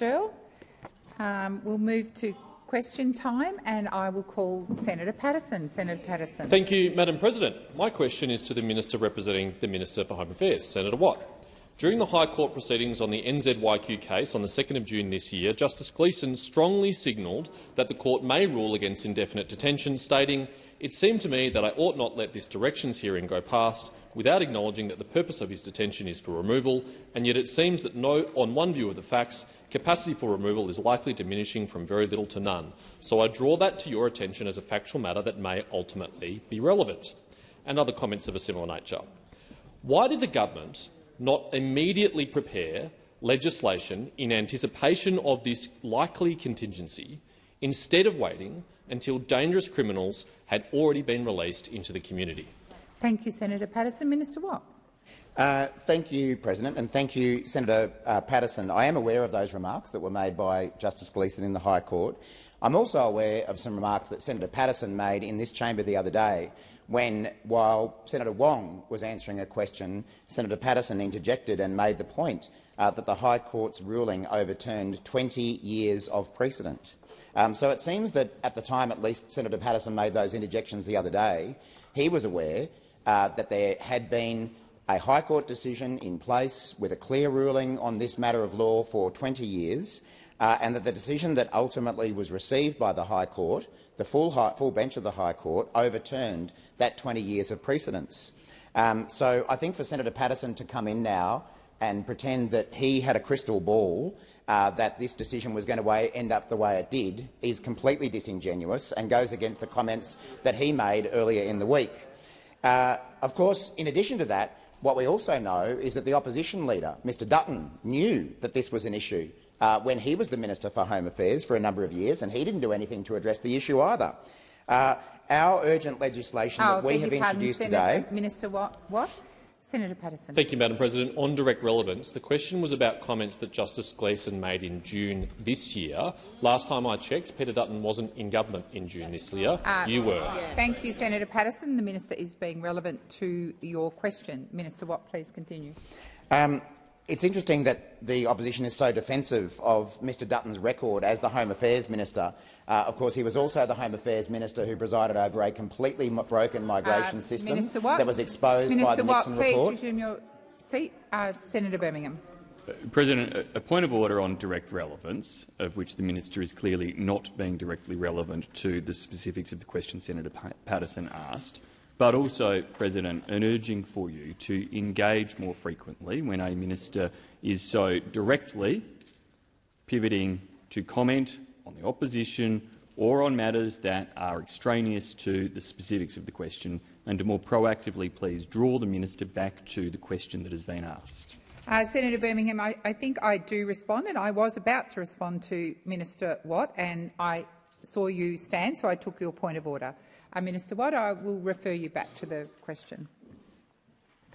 Earl. We'll move to question time, and I will call Senator Patterson. Senator Patterson. Thank you, Madam President. My question is to the Minister representing the Minister for Home Affairs, Senator Watt. During the High Court proceedings on the NZYQ case on the 2nd of June this year, Justice Gleeson strongly signalled that the court may rule against indefinite detention, stating, "It seemed to me that I ought not let this directions hearing go past without acknowledging that the purpose of his detention is for removal, and yet it seems that on one view of the facts, capacity for removal is likely diminishing from very little to none. So I draw that to your attention as a factual matter that may ultimately be relevant." And other comments of a similar nature. Why did the government not immediately prepare legislation in anticipation of this likely contingency, instead of waiting until dangerous criminals had already been released into the community? Thank you, Senator Patterson. Minister Watt. Thank you, President, and thank you, Senator Patterson. I am aware of those remarks that were made by Justice Gleeson in the High Court. I'm also aware of some remarks that Senator Patterson made in this chamber the other day when, while Senator Wong was answering a question, Senator Patterson interjected and made the point that the High Court's ruling overturned 20 years of precedent. So it seems that at the time, at least, Senator Patterson made those interjections the other day, he was aware that there had been a High Court decision in place with a clear ruling on this matter of law for 20 years, and that the decision that ultimately was received by the High Court, the full bench of the High Court, overturned that 20 years of precedence. So I think for Senator Patterson to come in now and pretend that he had a crystal ball that this decision was going to end up the way it did is completely disingenuous and goes against the comments that he made earlier in the week. Of course, in addition to that, what we also know is that the opposition leader, Mr Dutton, knew that this was an issue when he was the Minister for Home Affairs for a number of years, and he didn't do anything to address the issue either. Our urgent legislation that we have introduced today— Minister what? Senator Patterson. Thank you, Madam President. On direct relevance, the question was about comments that Justice Gleeson made in June this year. Last time I checked, Peter Dutton wasn't in government in June this year. You were. Thank you, Senator Patterson. The minister is being relevant to your question. Minister Watt, please continue. It's interesting that the opposition is so defensive of Mr Dutton's record as the Home Affairs Minister. Of course, he was also the Home Affairs Minister who presided over a completely broken migration system that was exposed by the Nixon report. Please resume your seat. Senator Birmingham. President, a point of order on direct relevance, of which the minister is clearly not being directly relevant to the specifics of the question Senator Patterson asked. But also, President, an urging for you to engage more frequently when a minister is so directly pivoting to comment on the opposition or on matters that are extraneous to the specifics of the question, and to more proactively please draw the minister back to the question that has been asked. Senator Birmingham, I think I do respond, and I was about to respond to Minister Watt, and I saw you stand, so I took your point of order. Minister Watt, I will refer you back to the question.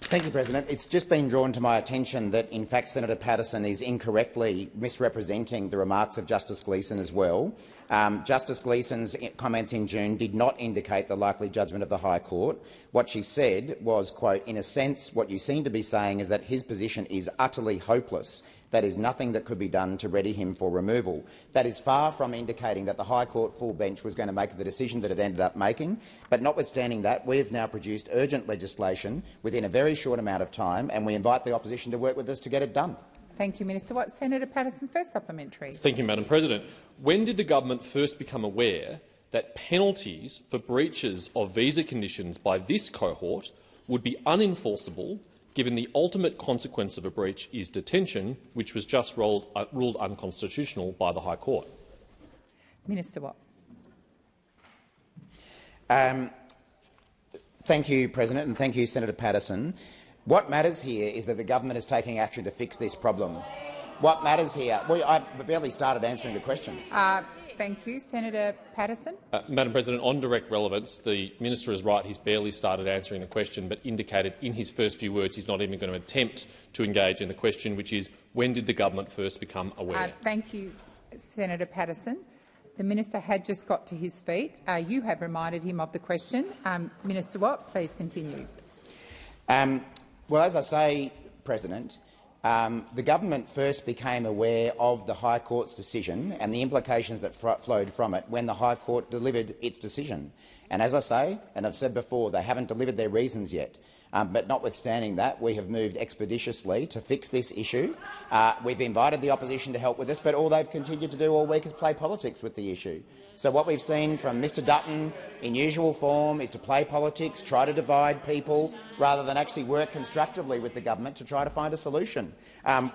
Thank you, President. It's just been drawn to my attention that, in fact, Senator Patterson is incorrectly misrepresenting the remarks of Justice Gleeson as well. Justice Gleeson's comments in June did not indicate the likely judgment of the High Court. What she said was, quote, "In a sense, what you seem to be saying is that his position is utterly hopeless. That is nothing that could be done to ready him for removal." That is far from indicating that the High Court full bench was going to make the decision that it ended up making. But notwithstanding that, we have now produced urgent legislation within a very short amount of time, and we invite the opposition to work with us to get it done. Thank you, Minister Watt. Senator Patterson, first supplementary. Thank you, Madam President. When did the government first become aware that penalties for breaches of visa conditions by this cohort would be unenforceable, given the ultimate consequence of a breach is detention, which was just ruled unconstitutional by the High Court? Minister Watt. Thank you, President, and thank you, Senator Patterson. What matters here is that the government is taking action to fix this problem. What matters here— well, I barely started answering the question. Thank you. Senator Patterson. Madam President, on direct relevance, the minister is right. He's barely started answering the question, but indicated in his first few words he's not even going to attempt to engage in the question, which is, when did the government first become aware? Thank you, Senator Patterson. The minister had just got to his feet. You have reminded him of the question. Minister Watt, please continue. Well, as I say, President, the government first became aware of the High Court's decision and the implications that flowed from it when the High Court delivered its decision. And as I say, and I've said before, they haven't delivered their reasons yet. But notwithstanding that, we have moved expeditiously to fix this issue. We've invited the opposition to help with this, but all they've continued to do all week is play politics with the issue. So what we've seen from Mr Dutton in usual form is to play politics, try to divide people, rather than actually work constructively with the government to try to find a solution.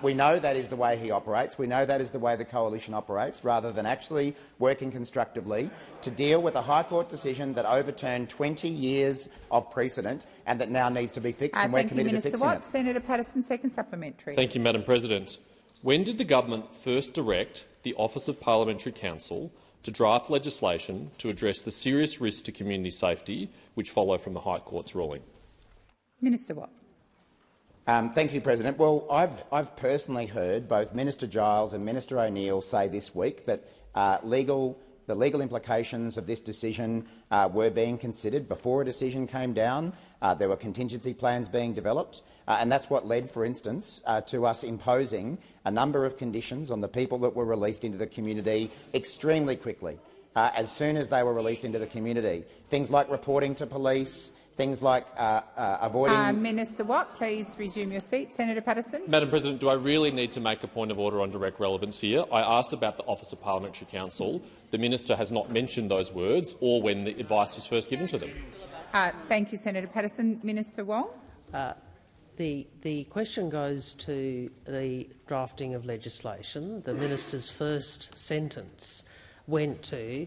We know that is the way he operates. We know that is the way the coalition operates, rather than actually working constructively to deal with a High Court decision that overturned 20 years of precedent and that now needs to be fixed, and we're committed to fixing it. Senator Patterson, second supplementary. Thank you, Madam President. When did the government first direct the Office of Parliamentary Counsel to draft legislation to address the serious risks to community safety which follow from the High Court's ruling? Minister Watt. Thank you, President. Well, I've personally heard both Minister Giles and Minister O'Neill say this week that the legal implications of this decision were being considered before a decision came down. There were contingency plans being developed, and that's what led, for instance, to us imposing a number of conditions on the people that were released into the community extremely quickly, as soon as they were released into the community. Things like reporting to police, things like avoiding— Minister Watt, please resume your seat. Senator Patterson. Madam President, do I really need to make a point of order on direct relevance here? I asked about the Office of Parliamentary Counsel. The minister has not mentioned those words or when the advice was first given to them. Thank you, Senator Patterson. Minister Wong. The question goes to the drafting of legislation. The minister's first sentence went to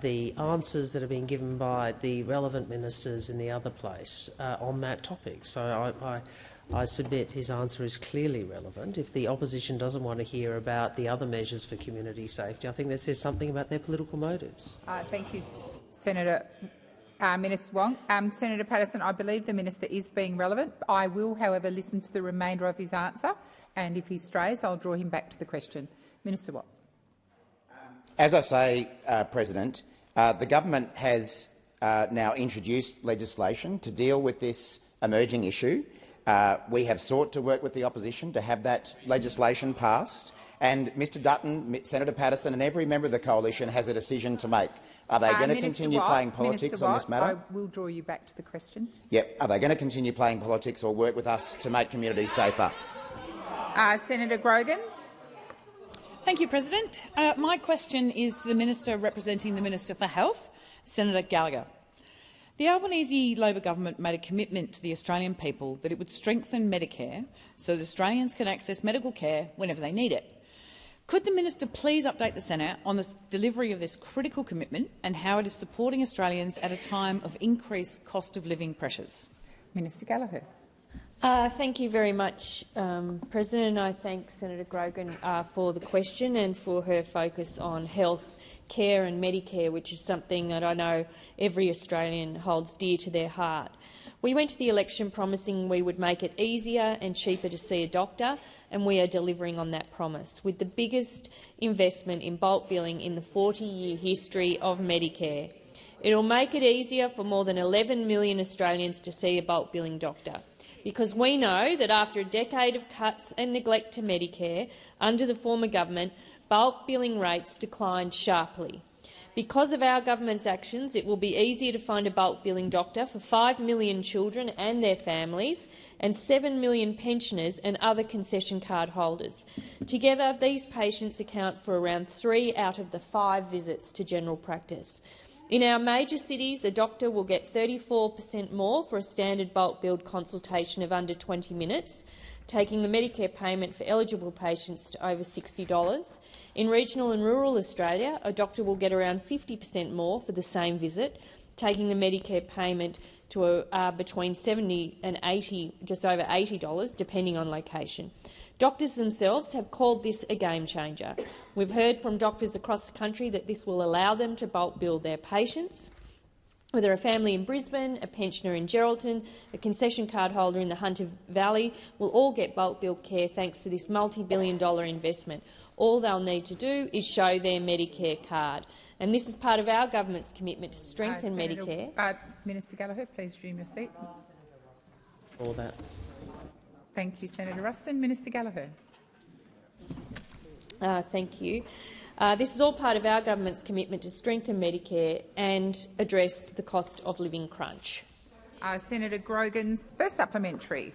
the answers that have been given by the relevant ministers in the other place on that topic. So I submit his answer is clearly relevant. If the opposition doesn't want to hear about the other measures for community safety, I think that says something about their political motives. Thank you, Senator. Minister Wong. Senator Patterson, I believe the minister is being relevant. I will, however, listen to the remainder of his answer, and if he strays, I'll draw him back to the question. Minister Watt. As I say, President, the government has now introduced legislation to deal with this emerging issue. We have sought to work with the opposition to have that legislation passed, and Mr Dutton, Senator Patterson and every member of the coalition has a decision to make. Are they going to continue playing politics on this matter? I will draw you back to the question. Yep. Are they going to continue playing politics or work with us to make communities safer? Senator Grogan. Thank you, President. My question is to the Minister representing the Minister for Health, Senator Gallagher. The Albanese Labor government made a commitment to the Australian people that it would strengthen Medicare so that Australians can access medical care whenever they need it. Could the Minister please update the Senate on the delivery of this critical commitment and how it is supporting Australians at a time of increased cost of living pressures? Minister Gallagher. Thank you very much, President. I thank Senator Grogan for the question and for her focus on health care and Medicare, which is something that I know every Australian holds dear to their heart. We went to the election promising we would make it easier and cheaper to see a doctor, and we are delivering on that promise, with the biggest investment in bulk billing in the 40-year history of Medicare. It will make it easier for more than 11 million Australians to see a bulk billing doctor, because we know that after a decade of cuts and neglect to Medicare under the former government, bulk billing rates declined sharply. Because of our government's actions, it will be easier to find a bulk billing doctor for 5 million children and their families and 7 million pensioners and other concession card holders. Together, these patients account for around 3 out of the 5 visits to general practice. In our major cities, a doctor will get 34% more for a standard bulk billed consultation of under 20 minutes, taking the Medicare payment for eligible patients to over $60. In regional and rural Australia, a doctor will get around 50% more for the same visit, taking the Medicare payment to between $70 and $80, just over $80, depending on location. Doctors themselves have called this a game-changer. We've heard from doctors across the country that this will allow them to bulk bill their patients. Whether a family in Brisbane, a pensioner in Geraldton, a concession card holder in the Hunter Valley will all get bulk billed care thanks to this multi-billion-dollar investment. All they'll need to do is show their Medicare card. And this is part of our government's commitment to strengthen Medicare. Minister Gallagher, please resume your seat. All that. Thank you, Senator Ruston. Minister Gallagher. Thank you. This is all part of our government's commitment to strengthen Medicare and address the cost of living crunch. Senator Grogan's first supplementary.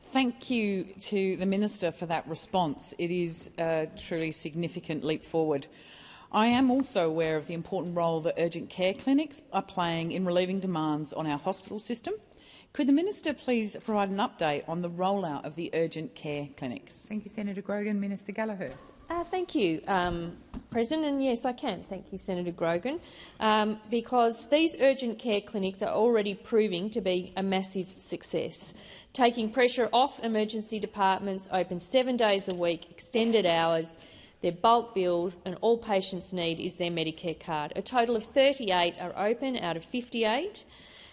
Thank you to the Minister for that response. It is a truly significant leap forward. I am also aware of the important role that urgent care clinics are playing in relieving demands on our hospital system. Could the Minister please provide an update on the rollout of the urgent care clinics? Thank you, Senator Grogan. Minister Gallagher. Thank you, President. And yes, I can. Thank you, Senator Grogan, because these urgent care clinics are already proving to be a massive success, taking pressure off emergency departments, open 7 days a week, extended hours. They're bulk billed, and all patients need is their Medicare card. A total of 38 are open out of 58.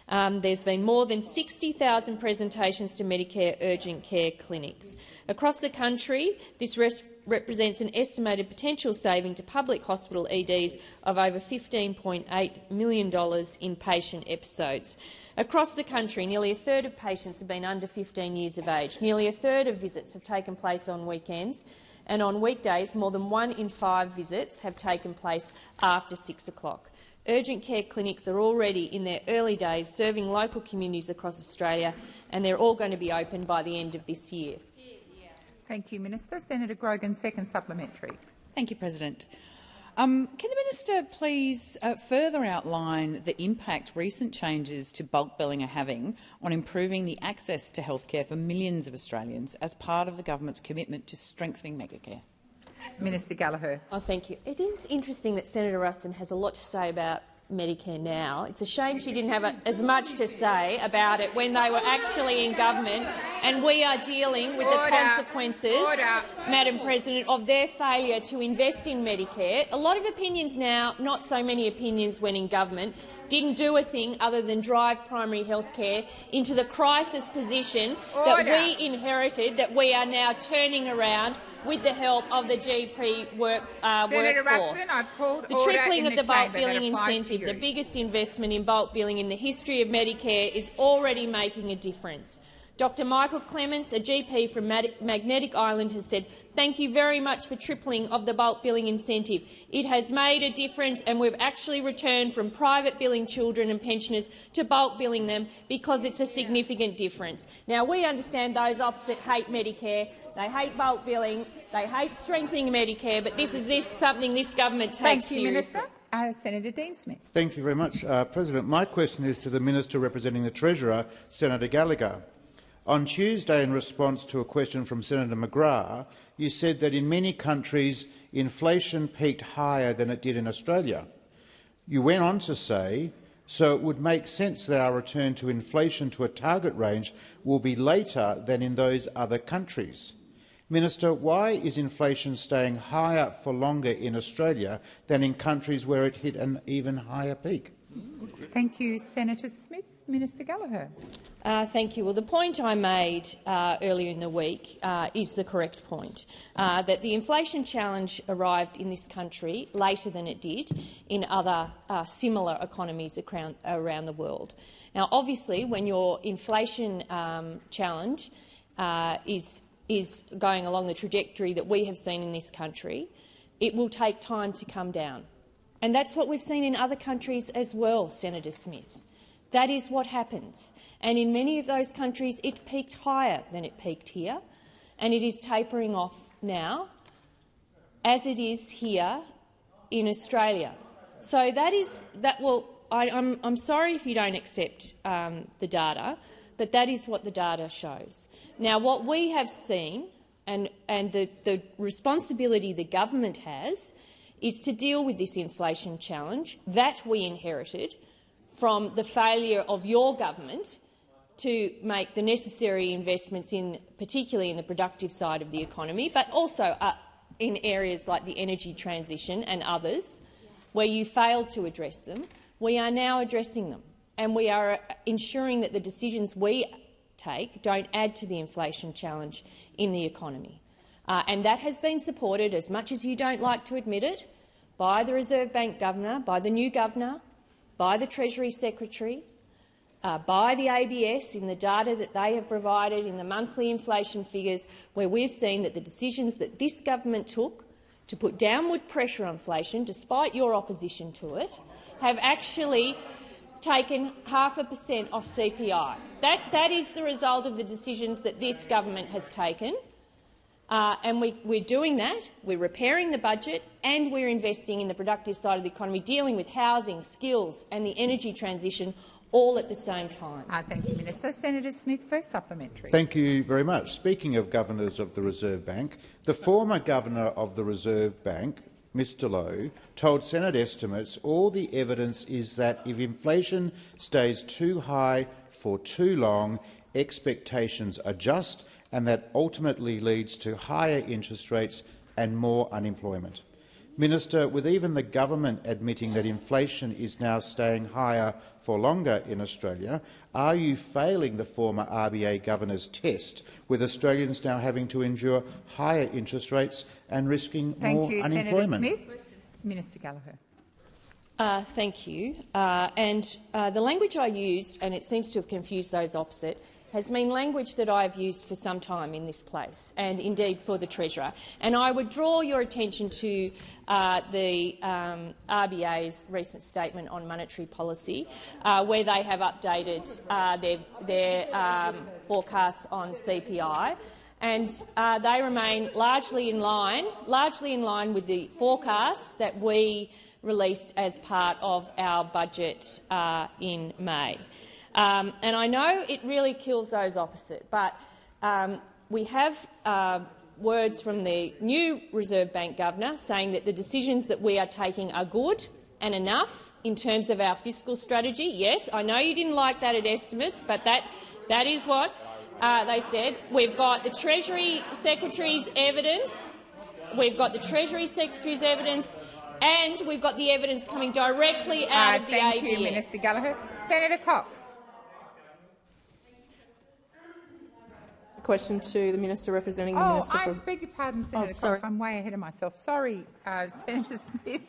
There's been more than 60,000 presentations to Medicare urgent care clinics. Across the country, this represents an estimated potential saving to public hospital EDs of over $15.8 million in patient episodes. Across the country, nearly a third of patients have been under 15 years of age. Nearly a third of visits have taken place on weekends, and on weekdays, more than 1 in 5 visits have taken place after 6 o'clock. Urgent care clinics are already in their early days serving local communities across Australia, and they're all going to be open by the end of this year. Thank you, Minister. Senator Grogan, second supplementary. Thank you, President. Can the Minister please further outline the impact recent changes to bulk billing are having on improving the access to healthcare for millions of Australians as part of the government's commitment to strengthening Medicare? Minister Gallagher. Thank you. It is interesting that Senator Ruston has a lot to say about Medicare now. It's a shame she didn't have as much to say about it when they were actually in government, and we are dealing with the consequences, Madam President, of their failure to invest in Medicare. A lot of opinions now, not so many opinions when in government, didn't do a thing other than drive primary health care into the crisis position that we inherited, that we are now turning around with the help of the GP workforce. The tripling of the bulk billing incentive, the biggest investment in bulk billing in the history of Medicare, is already making a difference. Dr Michael Clements, a GP from Magnetic Island, has said, "Thank you very much for tripling of the bulk billing incentive. It has made a difference, and we've actually returned from private billing children and pensioners to bulk billing them because it's a significant difference." Now, we understand those opposite hate Medicare. They hate bulk billing. They hate strengthening Medicare, but this is something this government takes seriously. Minister. Senator Dean Smith. Thank you very much, President. My question is to the Minister representing the Treasurer, Senator Gallagher. On Tuesday, in response to a question from Senator McGrath, you said that in many countries inflation peaked higher than it did in Australia. You went on to say, so it would make sense that our return to inflation to a target range will be later than in those other countries. Minister, why is inflation staying higher for longer in Australia than in countries where it hit an even higher peak? Thank you, Senator Smith. Minister Gallagher. Thank you. Well, the point I made earlier in the week is the correct point, that the inflation challenge arrived in this country later than it did in other similar economies around the world. Now, obviously, when your inflation challenge is going along the trajectory that we have seen in this country, it will take time to come down. And that's what we've seen in other countries as well, Senator Smith. That is what happens. And in many of those countries, it peaked higher than it peaked here, and it is tapering off now, as it is here in Australia. So that is that. Well, I'm sorry if you don't accept the data, but that is what the data shows. Now, what we have seen, and the responsibility the government has, is to deal with this inflation challenge that we inherited from the failure of your government to make the necessary investments particularly in the productive side of the economy, but also in areas like the energy transition and others, where you failed to address them. We are now addressing them, and we are ensuring that the decisions we take don't add to the inflation challenge in the economy. And that has been supported, as much as you don't like to admit it, by the Reserve Bank Governor, by the new Governor, by the Treasury Secretary, by the ABS in the data that they have provided in the monthly inflation figures, where we've seen that the decisions that this government took to put downward pressure on inflation, despite your opposition to it, have actually taken 0.5% off CPI. That is the result of the decisions that this government has taken. And we're doing that. We're repairing the budget and we're investing in the productive side of the economy, dealing with housing, skills and the energy transition all at the same time. Thank you, Minister. Senator Smith, first supplementary. Thank you very much. Speaking of governors of the Reserve Bank, the former governor of the Reserve Bank, Mr Lowe, told Senate estimates all the evidence is that if inflation stays too high for too long, expectations adjust and that ultimately leads to higher interest rates and more unemployment. Minister, with even the government admitting that inflation is now staying higher for longer in Australia, are you failing the former RBA governor's test, with Australians now having to endure higher interest rates and risking more unemployment? Senator Smith. Minister Gallagher. Thank you. The language I used, and it seems to have confused those opposite, has been language that I have used for some time in this place, and indeed for the Treasurer. And I would draw your attention to the RBA's recent statement on monetary policy, where they have updated their forecasts on CPI, and they remain largely in line with the forecasts that we released as part of our budget in May. And I know it really kills those opposite, but we have words from the new Reserve Bank Governor saying that the decisions that we are taking are good and enough in terms of our fiscal strategy. Yes, I know you didn't like that at estimates, but that is what they said. We've got the Treasury Secretary's evidence. We've got the Treasury Secretary's evidence, and we've got the evidence coming directly out of the ABS. Thank you, Minister Gallagher. Senator Cox. Question to the Minister representing the Minister for... I beg your pardon, Senator Cox. I'm way ahead of myself. Sorry, Senator Smith.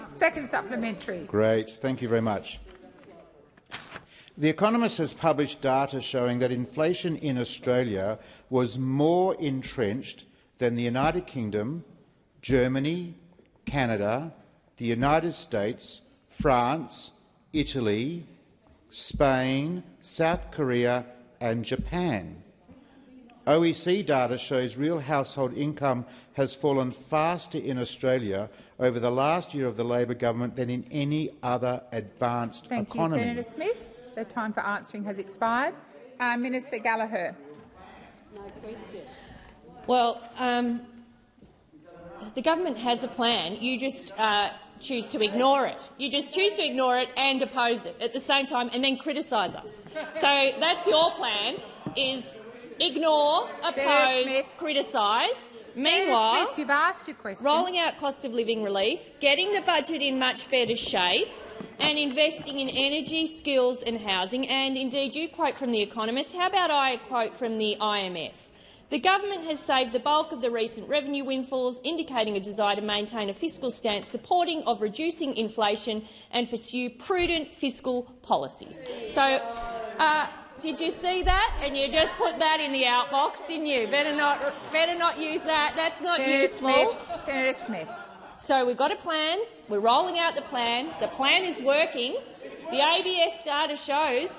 Second supplementary. Great. Thank you very much. The Economist has published data showing that inflation in Australia was more entrenched than the United Kingdom, Germany, Canada, the United States, France, Italy, Spain, South Korea and Japan. OEC data shows real household income has fallen faster in Australia over the last year of the Labor government than in any other advanced economy. Thank you, Senator Smith. The time for answering has expired. Minister Gallagher. No question. Well, the government has a plan. You just choose to ignore it. You just choose to ignore it and oppose it at the same time and then criticise us. So that's your plan, is ignore, oppose, criticise. Meanwhile, Smith, you've asked your question. Rolling out cost of living relief, getting the budget in much better shape and investing in energy, skills and housing. And indeed, you quote from The Economist. How about I quote from the IMF? The government has saved the bulk of the recent revenue windfalls, indicating a desire to maintain a fiscal stance supporting of reducing inflation and pursue prudent fiscal policies. So, did you see that? And you just put that in the outbox, didn't you? Better not use that. That's not useful. Senator Smith. So we've got a plan. We're rolling out the plan. The plan is working. The ABS data shows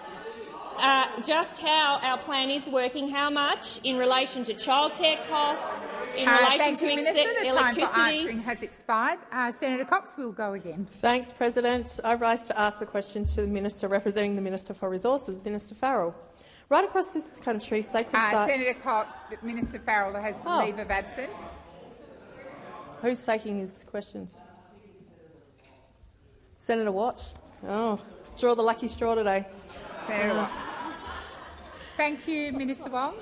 just how our plan is working, how much in relation to childcare costs, in relation to electricity. The time for answering has expired. Senator Cox will go again. Thanks, President. I rise to ask the question to the Minister representing the Minister for Resources, Minister Farrell. Right across this country, sacred sites... Senator Cox, but Minister Farrell has leave of absence. Who's taking his questions? Senator Watt? Oh, draw the lucky straw today. Senator Watt. Thank you, Minister Wong.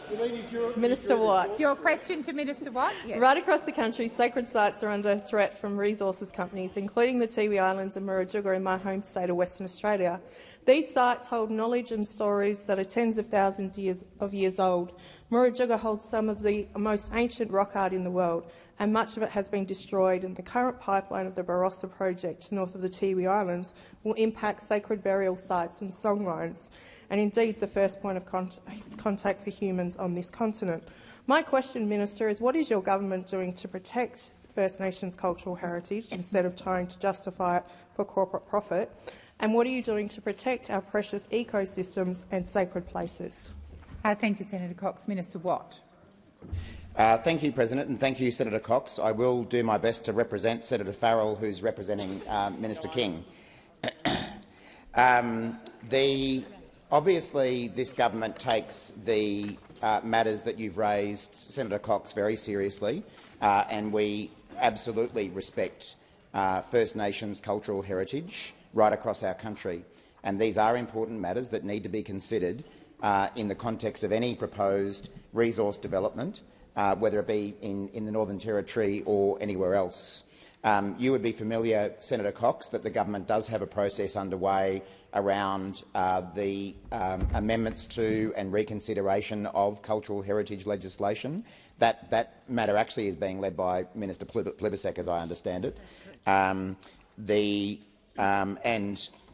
Minister Watt. Your question to Minister Watt? Yes. Right across the country, sacred sites are under threat from resources companies, including the Tiwi Islands and Murujuga in my home state of Western Australia. These sites hold knowledge and stories that are tens of thousands of years old. Murujuga holds some of the most ancient rock art in the world, and much of it has been destroyed, and the current pipeline of the Barossa project north of the Tiwi Islands will impact sacred burial sites and songlines. and indeed the first point of contact for humans on this continent. My question, Minister, is what is your government doing to protect First Nations cultural heritage instead of trying to justify it for corporate profit? And what are you doing to protect our precious ecosystems and sacred places? Thank you, Senator Cox. Minister Watt. Thank you, President, and thank you, Senator Cox. I will do my best to represent Senator Farrell, who's representing Minister King. Obviously, this government takes the matters that you've raised, Senator Cox, very seriously, and we absolutely respect First Nations cultural heritage right across our country. And these are important matters that need to be considered in the context of any proposed resource development, whether it be in the Northern Territory or anywhere else. You would be familiar, Senator Cox, that the government does have a process underway around the amendments to and reconsideration of cultural heritage legislation. That matter actually is being led by Minister Plibersek, as I understand it. And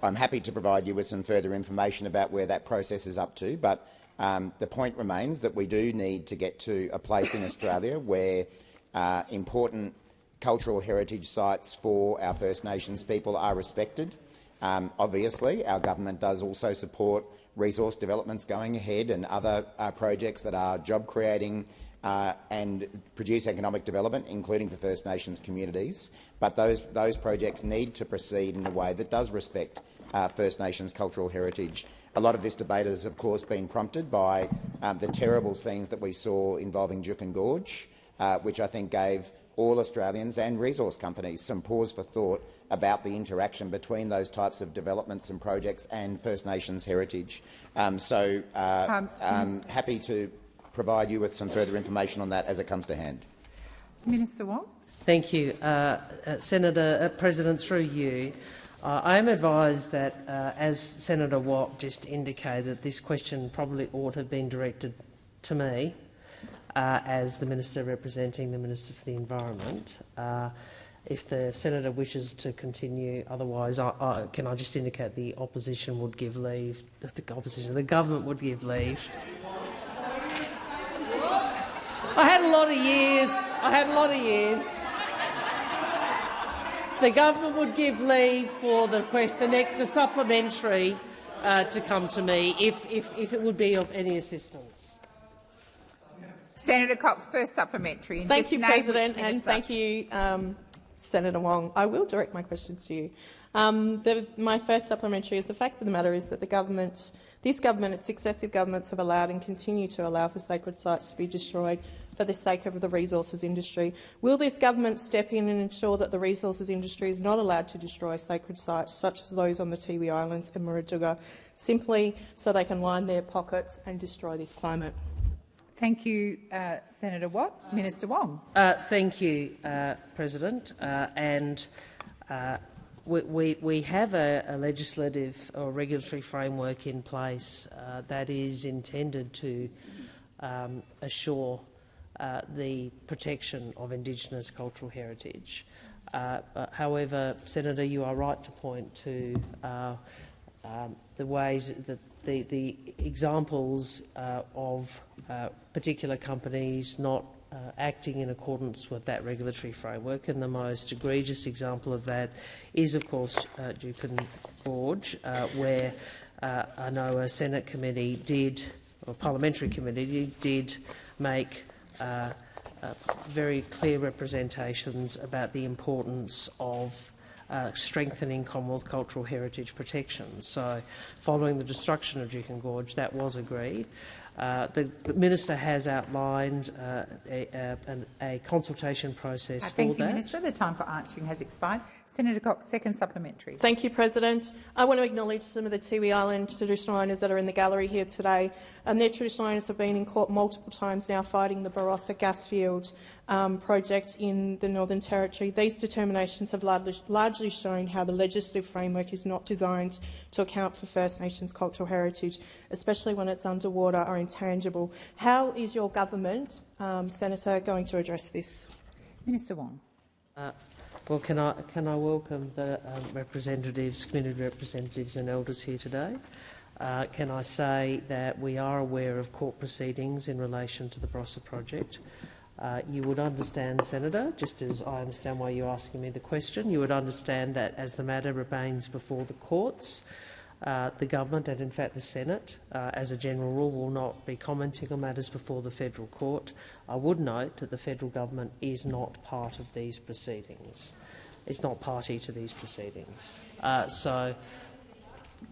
I'm happy to provide you with some further information about where that process is up to, but the point remains that we do need to get to a place in Australia where important cultural heritage sites for our First Nations people are respected. Obviously, our government does also support resource developments going ahead and other projects that are job-creating and produce economic development, including for First Nations communities. But those projects need to proceed in a way that does respect First Nations cultural heritage. A lot of this debate has, of course, been prompted by the terrible scenes that we saw involving Juukan Gorge, which I think gave all Australians and resource companies some pause for thought about the interaction between those types of developments and projects and First Nations heritage. Happy to provide you with some further information on that as it comes to hand. Minister Wong. Thank you. Senator President, through you, I am advised that, as Senator Watt just indicated, this question probably ought to have been directed to me as the Minister representing the Minister for the Environment. If the Senator wishes to continue, otherwise, can I just indicate the opposition would give leave? The government would give leave. I had a lot of years. The government would give leave for the supplementary to come to me if it would be of any assistance. Senator Cox, first supplementary. Thank you, President, and thank you, Senator Wong. I will direct my questions to you. My first supplementary is the fact of the matter is that this government and successive governments have allowed and continue to allow for sacred sites to be destroyed for the sake of the resources industry. Will this government step in and ensure that the resources industry is not allowed to destroy sacred sites such as those on the Tiwi Islands and Murujuga, simply so they can line their pockets and destroy this climate? Thank you, Senator Watt. Minister Wong. Thank you, President. We have a legislative or regulatory framework in place that is intended to assure the protection of Indigenous cultural heritage. However, Senator, you are right to point to the ways that the examples of particular companies not acting in accordance with that regulatory framework, and the most egregious example of that is, of course, Juukan Gorge, where I know a Senate committee or parliamentary committee did make very clear representations about the importance of strengthening Commonwealth cultural heritage protection. So, following the destruction of Juukan Gorge, that was agreed. The Minister has outlined a consultation process for that. Thank you, Minister. The time for answering has expired. Senator Cox, second supplementary. Thank you, President. I want to acknowledge some of the Tiwi Island traditional owners that are in the gallery here today. Their traditional owners have been in court multiple times now fighting the Barossa gas field project in the Northern Territory. These determinations have largely shown how the legislative framework is not designed to account for First Nations cultural heritage, especially when it's underwater or intangible. How is your government, Senator, going to address this? Minister Wong. Well, can I welcome the community representatives and elders here today? Can I say that we are aware of court proceedings in relation to the Barossa project? You would understand, Senator, just as I understand why you're asking me the question, you would understand that as the matter remains before the courts, the government and in fact the Senate, as a general rule, will not be commenting on matters before the federal court. I would note that the federal government is not part of these proceedings. It's not party to these proceedings.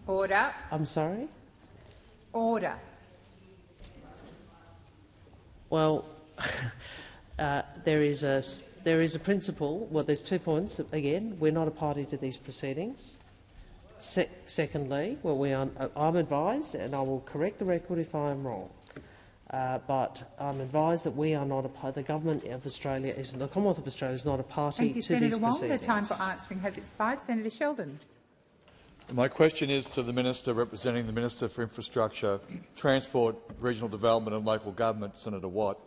Order. I'm sorry? Order. Well, there is a principle. Well, there's 2 points. Again, we're not a party to these proceedings. Secondly, well, I'm advised, and I will correct the record if I am wrong, but I'm advised that we are not the government of Australia, the Commonwealth of Australia is not a party to Senator these Wong. proceedings. The time for answering has expired. Senator Sheldon. My question is to the Minister representing the Minister for Infrastructure, Transport, Regional Development and Local Government, Senator Watt.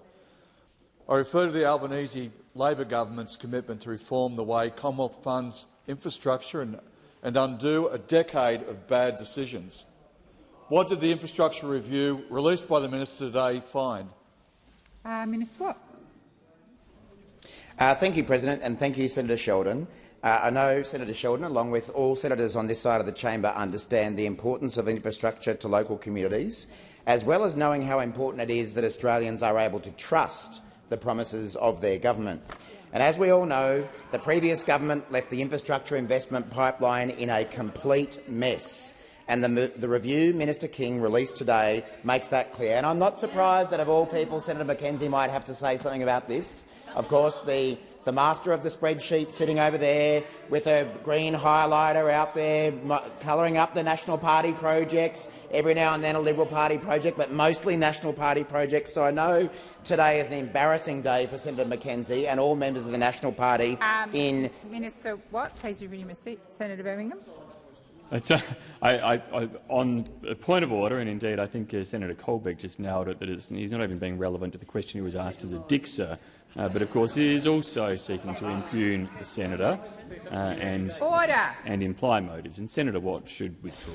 I refer to the Albanese Labor government's commitment to reform the way Commonwealth funds infrastructure and undo a decade of bad decisions. What did the infrastructure review released by the Minister today find? Minister Watt. Thank you, President, and thank you, Senator Sheldon. I know Senator Sheldon, along with all senators on this side of the chamber, understand the importance of infrastructure to local communities, as well as knowing how important it is that Australians are able to trust the promises of their government. And as we all know, the previous government left the infrastructure investment pipeline in a complete mess, and the review Minister King released today makes that clear. And I'm not surprised that, of all people, Senator Mackenzie might have to say something about this. Of course, the master of the spreadsheet sitting over there with a green highlighter out there colouring up the National Party projects, every now and then a Liberal Party project, but mostly National Party projects. So I know today is an embarrassing day for Senator Mackenzie and all members of the National Party. Minister Watt, please resume your seat. Senator Birmingham. On a point of order, and indeed I think Senator Colbeck just nailed it, that he's not even being relevant to the question he was asked as a Dixer. But of course he is also seeking to impugn the senator and imply motives, and Senator Watt should withdraw.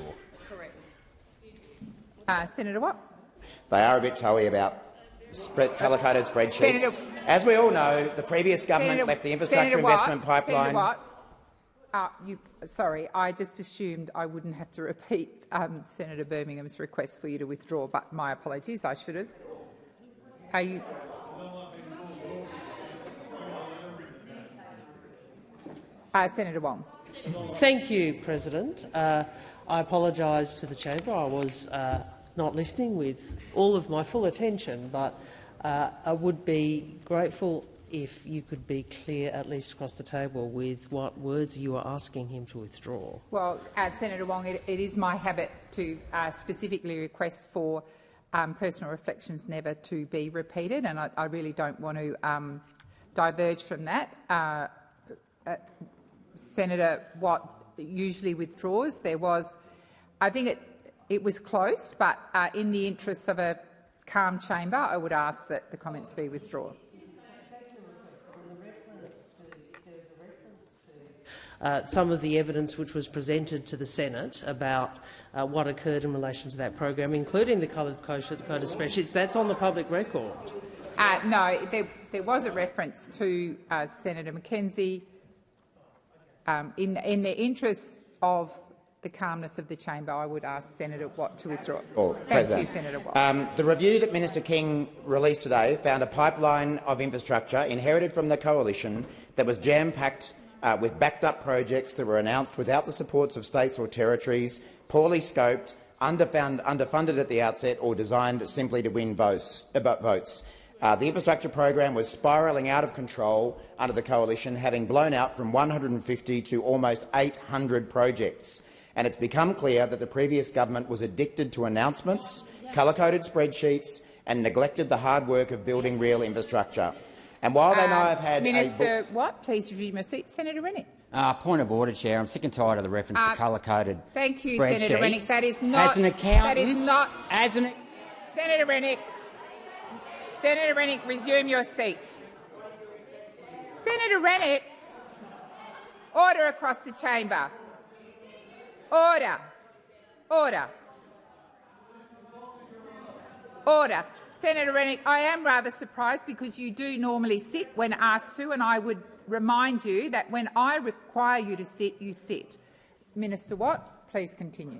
Senator Watt. They are a bit toey about colour-coded spreadsheets. As we all know, the previous government left the infrastructure investment pipeline. Senator Watt. Sorry, I just assumed I wouldn't have to repeat Senator Birmingham's request for you to withdraw, but my apologies, I should have. Are you? Senator Wong. Thank you, President. I apologise to the chamber. I was not listening with all of my full attention, but I would be grateful if you could be clear, at least across the table, with what words you are asking him to withdraw. Well, Senator Wong, it is my habit to specifically request for personal reflections never to be repeated, and I really don't want to diverge from that. Senator Watt usually withdraws. I think it was close, but in the interests of a calm chamber, I would ask that the comments be withdrawn. Some of the evidence which was presented to the Senate about what occurred in relation to that program, including the coloured-coded spreadsheets, that's on the public record. No, there was a reference to Senator Mackenzie. In the interests of the calmness of the chamber, I would ask Senator Watt to withdraw. Thank you, Senator Watt. The review that Minister King released today found a pipeline of infrastructure inherited from the coalition that was jam-packed with backed-up projects that were announced without the supports of states or territories, poorly scoped, underfunded at the outset, or designed simply to win votes. The infrastructure program was spiralling out of control under the coalition, having blown out from 150 to almost 800 projects. And it's become clear that the previous government was addicted to announcements, colour-coded spreadsheets, and neglected the hard work of building real infrastructure. And while they might have had Minister Watt, please resume your seat. Senator Rennick. Point of order, Chair. I'm sick and tired of the reference to colour-coded spreadsheets. Thank you, Senator Rennick. That is not. As an accountant, that is not. Senator Rennick. Senator Rennick, resume your seat. Senator Rennick, order across the chamber. Order. Order. Order. Senator Rennick, I am rather surprised because you do normally sit when asked to, and I would remind you that when I require you to sit, you sit. Minister Watt, please continue.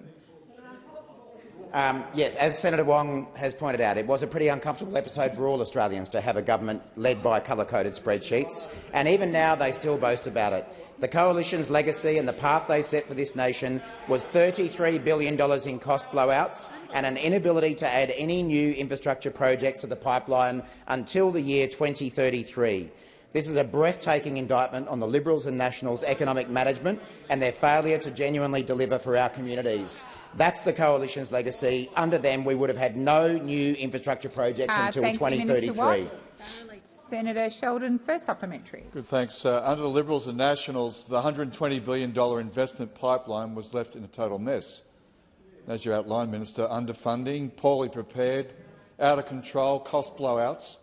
Yes, as Senator Wong has pointed out, it was a pretty uncomfortable episode for all Australians to have a government led by colour-coded spreadsheets, and even now they still boast about it. The Coalition's legacy and the path they set for this nation was $33 billion in cost blowouts and an inability to add any new infrastructure projects to the pipeline until the year 2033. This is a breathtaking indictment on the Liberals and Nationals' economic management and their failure to genuinely deliver for our communities. That's the Coalition's legacy. Under them, we would have had no new infrastructure projects until 2033. Senator Sheldon, first supplementary. Good, thanks. Under the Liberals and Nationals, the $120 billion investment pipeline was left in a total mess. As you outlined, Minister, underfunding, poorly prepared, out of control, cost blowouts.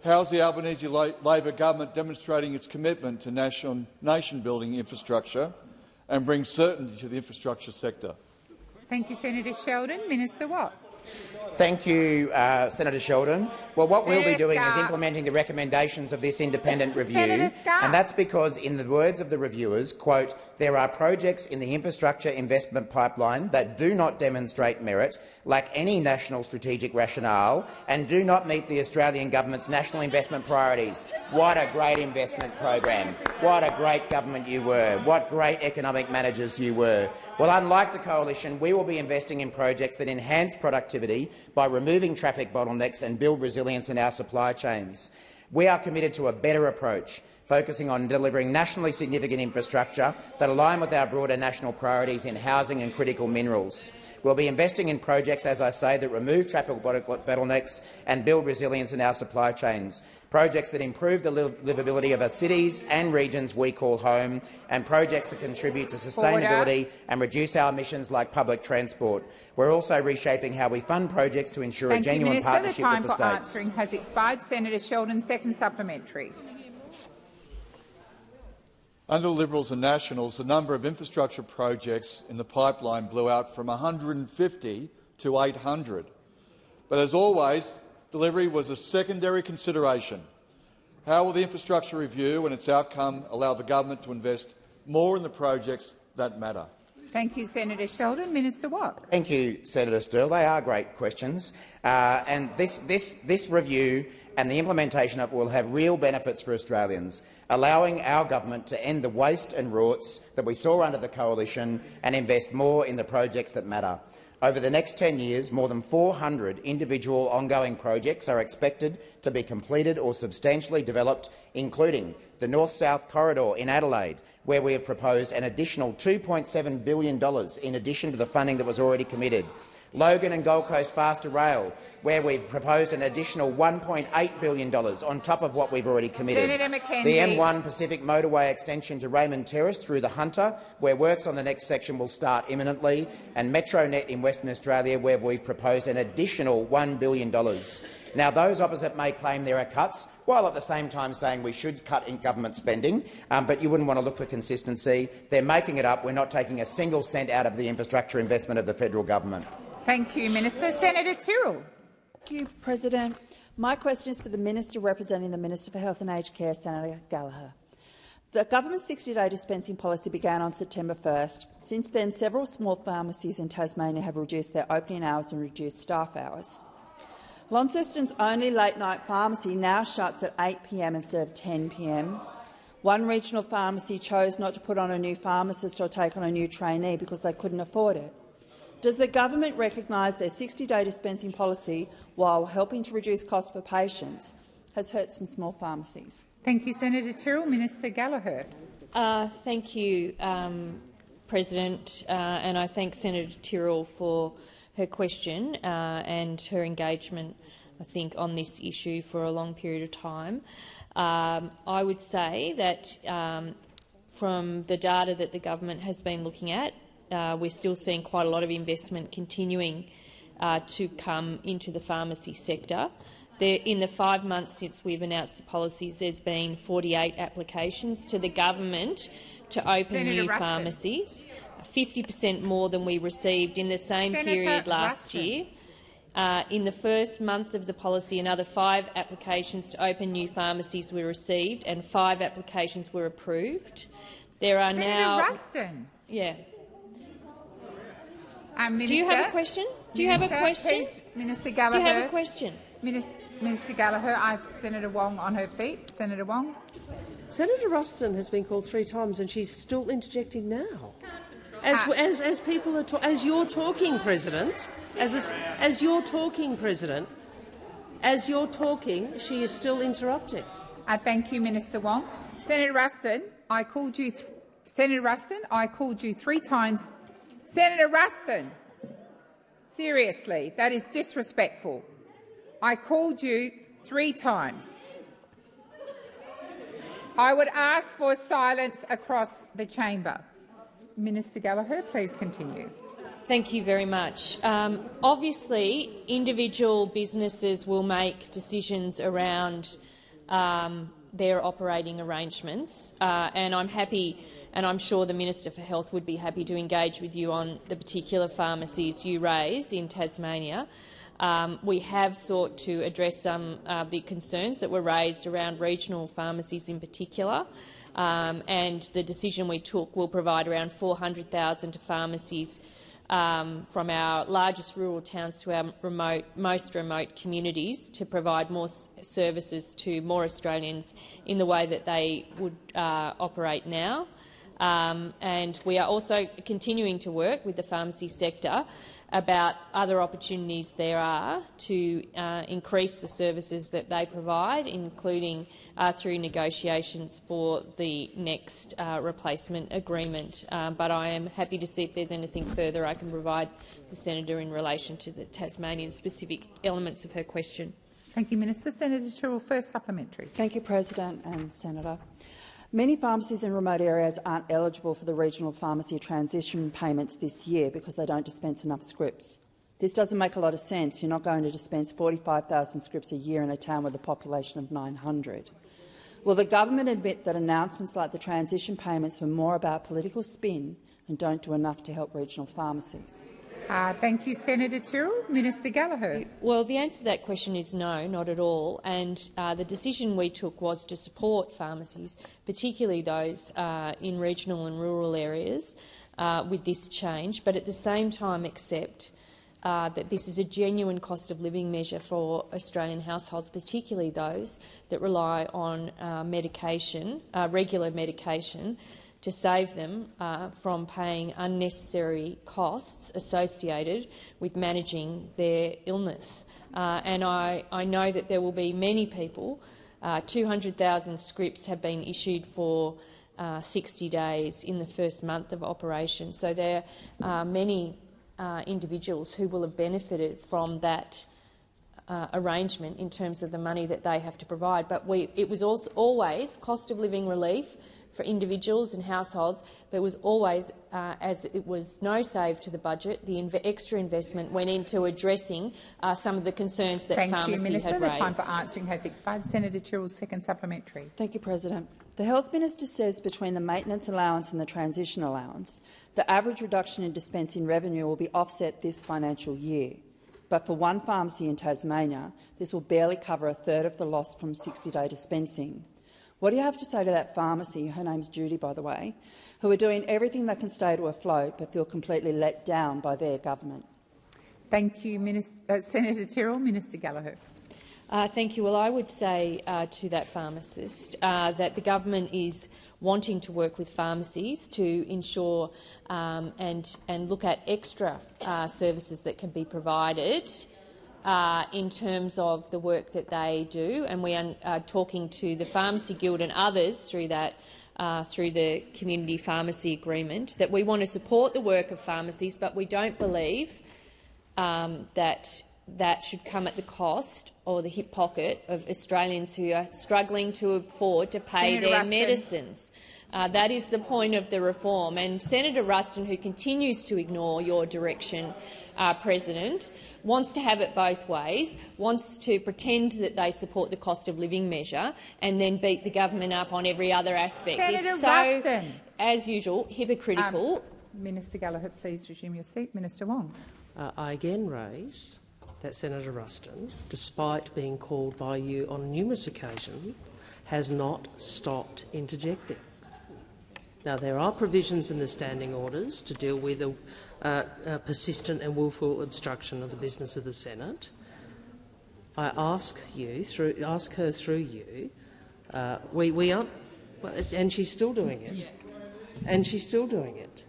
How is the Albanese Labor government demonstrating its commitment to nation-building infrastructure and bring certainty to the infrastructure sector? Thank you, Senator Sheldon. Minister Watt. Thank you, Senator Sheldon. Well, what we'll be doing is implementing the recommendations of this independent review, and that's because, in the words of the reviewers, quote, "There are projects in the infrastructure investment pipeline that do not demonstrate merit, lack any national strategic rationale and do not meet the Australian government's national investment priorities." What a great investment program. What a great government you were. What great economic managers you were. Well, unlike the Coalition, we will be investing in projects that enhance productivity by removing traffic bottlenecks and build resilience in our supply chains. We are committed to a better approach, focusing on delivering nationally significant infrastructure that align with our broader national priorities in housing and critical minerals. We'll be investing in projects, as I say, that remove traffic bottlenecks and build resilience in our supply chains, projects that improve the livability of our cities and regions we call home, and projects that contribute to sustainability and reduce our emissions like public transport. We're also reshaping how we fund projects to ensure a genuine partnership with the states. The time for answering has expired. Senator Sheldon, second supplementary. Under the Liberals and Nationals, the number of infrastructure projects in the pipeline blew out from 150 to 800. But as always, delivery was a secondary consideration. How will the infrastructure review and its outcome allow the government to invest more in the projects that matter? Thank you, Senator Sheldon. Minister Watt. Thank you, Senator Sterle. They are great questions. And this review and the implementation of it will have real benefits for Australians, allowing our government to end the waste and rorts that we saw under the Coalition and invest more in the projects that matter. Over the next 10 years, more than 400 individual ongoing projects are expected to be completed or substantially developed, including the North-South Corridor in Adelaide, where we have proposed an additional $2.7 billion in addition to the funding that was already committed. Logan and Gold Coast Faster Rail, where we've proposed an additional $1.8 billion on top of what we've already committed. Senator McKenzie. The M1 Pacific Motorway extension to Raymond Terrace through the Hunter, where works on the next section will start imminently, and Metronet in Western Australia, where we've proposed an additional $1 billion. Now, those opposite may claim there are cuts, while at the same time saying we should cut in government spending, but you wouldn't want to look for consistency. They're making it up. We're not taking a single cent out of the infrastructure investment of the federal government. Thank you, Minister. Senator Tyrrell. Thank you, President. My question is for the Minister representing the Minister for Health and Aged Care, Senator Gallagher. The government's 60-day dispensing policy began on September 1st. Since then, several small pharmacies in Tasmania have reduced their opening hours and reduced staff hours. Launceston's only late-night pharmacy now shuts at 8 p.m. instead of 10 p.m. One regional pharmacy chose not to put on a new pharmacist or take on a new trainee because they couldn't afford it. Does the government recognise their 60-day dispensing policy, while helping to reduce costs for patients, has hurt some small pharmacies? Thank you, Senator Tyrrell. Minister Gallagher. Thank you, President, and I thank Senator Tyrrell for her question and her engagement, I think, on this issue for a long period of time. I would say that from the data that the government has been looking at, we're still seeing quite a lot of investment continuing to come into the pharmacy sector. In the 5 months since we've announced the policies, there's been 48 applications to the government to open new pharmacies, 50% more than we received in the same period last year. In the first month of the policy, another 5 applications to open new pharmacies were received and 5 applications were approved. There are now— Ruston. Yeah. Minister, do you have a question? Do you have a question? Please, Minister Gallagher. Do you have a question? Minister Gallagher, I have Senator Wong on her feet. Senator Wong. Senator Ruston has been called 3 times and she's still interjecting now. As people are as you're talking, President, as you're talking, President, as you're talking, she is still interrupting. Thank you, Minister Wong. Senator Ruston, I called you. Senator Ruston, I called you 3 times. Senator Ruston, seriously, that is disrespectful. I called you 3 times. I would ask for silence across the chamber. Minister Gallagher, please continue. Thank you very much. Obviously, individual businesses will make decisions around their operating arrangements, and I'm happy, and I'm sure the Minister for Health would be happy to engage with you on the particular pharmacies you raised in Tasmania. We have sought to address some of the concerns that were raised around regional pharmacies in particular, and the decision we took will provide around $400,000 to pharmacies from our largest rural towns to our most remote communities to provide more services to more Australians in the way that they would operate now. And we are also continuing to work with the pharmacy sector about other opportunities there are to increase the services that they provide, including through negotiations for the next replacement agreement. But I am happy to see if there's anything further I can provide the senator in relation to the Tasmanian-specific elements of her question. Thank you, Minister. Senator Tyrrell, first supplementary. Thank you, President and Senator. Many pharmacies in remote areas aren't eligible for the regional pharmacy transition payments this year because they don't dispense enough scripts. This doesn't make a lot of sense. You're not going to dispense 45,000 scripts a year in a town with a population of 900. Will the government admit that announcements like the transition payments were more about political spin and don't do enough to help regional pharmacies? Thank you, Senator Tyrrell. Minister Gallagher. Well, the answer to that question is no, not at all. And the decision we took was to support pharmacies, particularly those in regional and rural areas, with this change, but at the same time accept that this is a genuine cost of living measure for Australian households, particularly those that rely on medication, regular medication, to save them from paying unnecessary costs associated with managing their illness. And I know that there will be many people. 200,000 scripts have been issued for 60 days in the first month of operation. So there are many individuals who will have benefited from that arrangement in terms of the money that they have to provide. But it was also always cost of living relief for individuals and households, but it was always, as it was no save to the budget, the extra investment went into addressing some of the concerns that pharmacy had raised. Thank you, Minister. The time for answering has expired. Senator Tyrrell's second supplementary. Thank you, President. The Health Minister says between the maintenance allowance and the transition allowance, the average reduction in dispensing revenue will be offset this financial year. But for one pharmacy in Tasmania, this will barely cover a third of the loss from 60-day dispensing. What do you have to say to that pharmacy, her name's Judy, by the way, who are doing everything they can stay to afloat but feel completely let down by their government? Thank you, Senator Tyrrell. Minister Gallagher. Thank you. Well, I would say to that pharmacist that the government is wanting to work with pharmacies to ensure and look at extra services that can be provided in terms of the work that they do, and we are talking to the Pharmacy Guild and others through that, through the Community Pharmacy Agreement, that we want to support the work of pharmacies, but we don't believe that that should come at the cost or the hip pocket of Australians who are struggling to afford to pay Senator their Ruston. medicines. That is the point of the reform. And Senator Ruston, who continues to ignore your direction, President, wants to have it both ways, wants to pretend that they support the cost of living measure and then beat the government up on every other aspect. Senator it's so, Ruston. as usual, hypocritical. Minister Gallagher, please resume your seat. Minister Wong. I again raise that Senator Ruston, despite being called by you on numerous occasions, has not stopped interjecting. Now, there are provisions in the standing orders to deal with a persistent and willful obstruction of the business of the Senate. I ask her through you. We aren't, and she's still doing it. And she's still doing it.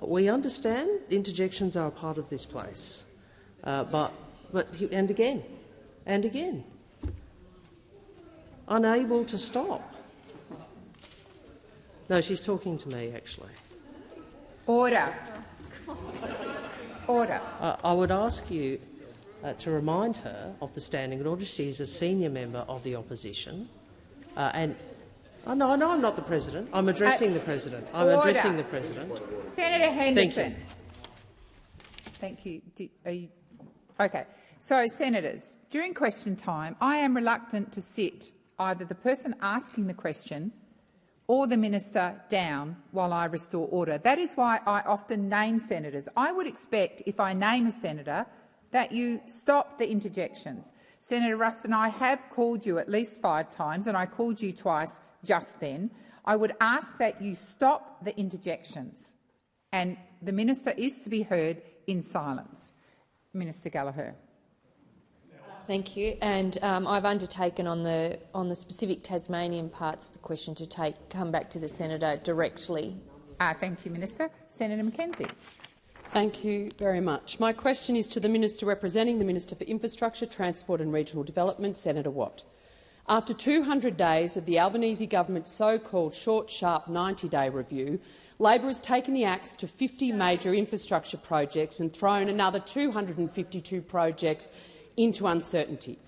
We understand interjections are a part of this place, and again, unable to stop. No, she's talking to me, actually. Order. Order. I would ask you to remind her of the standing order. She is a senior member of the opposition. No, I'm not the president. I'm addressing the president. I'm addressing the president. Senator Henderson. Thank you. Okay. So, senators, during question time, I am reluctant to sit either the person asking the question or the minister down while I restore order. That is why I often name senators. I would expect, if I name a senator, that you stop the interjections. Senator Ruston, I have called you at least 5 times, and I called you twice just then. I would ask that you stop the interjections, and the minister is to be heard in silence. Minister Gallagher. Thank you. And I've undertaken on the specific Tasmanian parts of the question to come back to the senator directly. Thank you, Minister. Senator McKenzie. Thank you very much. My question is to the Minister representing the Minister for Infrastructure, Transport and Regional Development, Senator Watt. After 200 days of the Albanese government's so-called short, sharp 90-day review, Labor has taken the axe to 50 major infrastructure projects and thrown another 252 projects into uncertainty.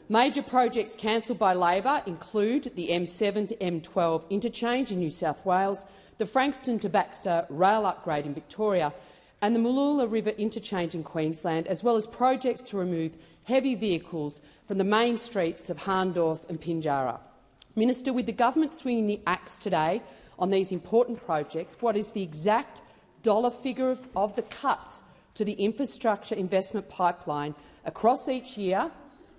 Major projects cancelled by Labor include the M7 to M12 interchange in New South Wales, the Frankston to Baxter rail upgrade in Victoria and the Mooloolah River interchange in Queensland, as well as projects to remove heavy vehicles from the main streets of Hahndorf and Pinjarra. Minister, with the government swinging the axe today on these important projects, what is the exact dollar figure of the cuts to the infrastructure investment pipeline across each year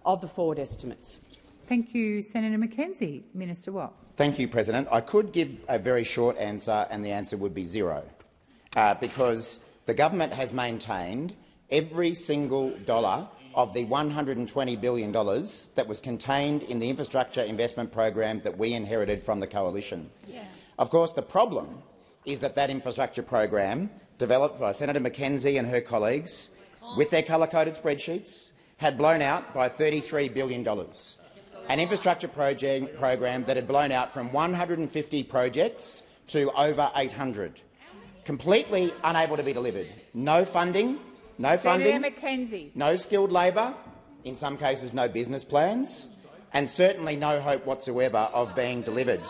of the forward estimates? Thank you, Senator McKenzie. Minister Watt. Thank you, President. I could give a very short answer, and the answer would be zero, because the government has maintained every single dollar of the $120 billion that was contained in the infrastructure investment program that we inherited from the coalition. Yeah. Of course, the problem is that that infrastructure program, developed by Senator McKenzie and her colleagues with their colour-coded spreadsheets, had blown out by $33 billion. An infrastructure program that had blown out from 150 projects to over 800. Completely unable to be delivered. No funding, Senator McKenzie. No skilled labour, in some cases no business plans, and certainly no hope whatsoever of being delivered.